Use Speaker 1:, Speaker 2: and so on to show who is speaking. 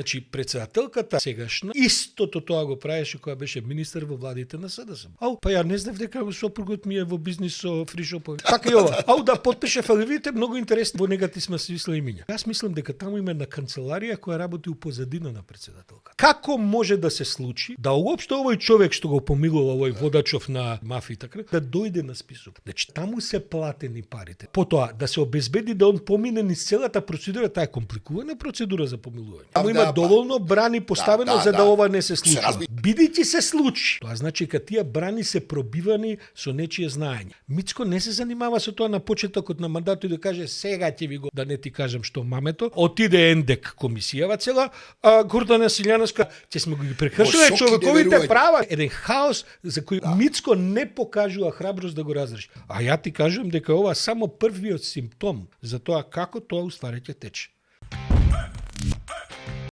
Speaker 1: Значи председателката сегашна истото тоа го правеше кога беше министер во владите на СДСМ. Па ја не знав дека сопругот ми е во бизнис со фришопови. Така и ова. Да потпише фалевите, многу интересно. Во негатив сме се мислили имиња. Јас мислам дека таму има една канцеларија која работи у позадина на председателка. Како може да се случи да уопшто овој човек што го помилува овој водачов на мафија така да дојде на список? Значи таму се платени парите. Потоа да се обезбеди да он помине низ целата процедура, таа е компликувана процедура за помилување. Таму има доволно брани поставено за да ова не се случи. Бидејќи се случи, тоа значи дека тие брани се пробивани со нечие знаење. Мицко не се занимава со тоа на почетокот на мандатот и да каже сега ќе ви го да не ти кажам што мамето. Отиде ендек комисијава цела, а Гордана Силјановска ќе сме го прекршиле човековите права. Еден хаос за кој Мицко не покажува храброст да го разреши. А ја ти кажувам дека ова само првиот симптом за тоа како тоа уствари ќе тече.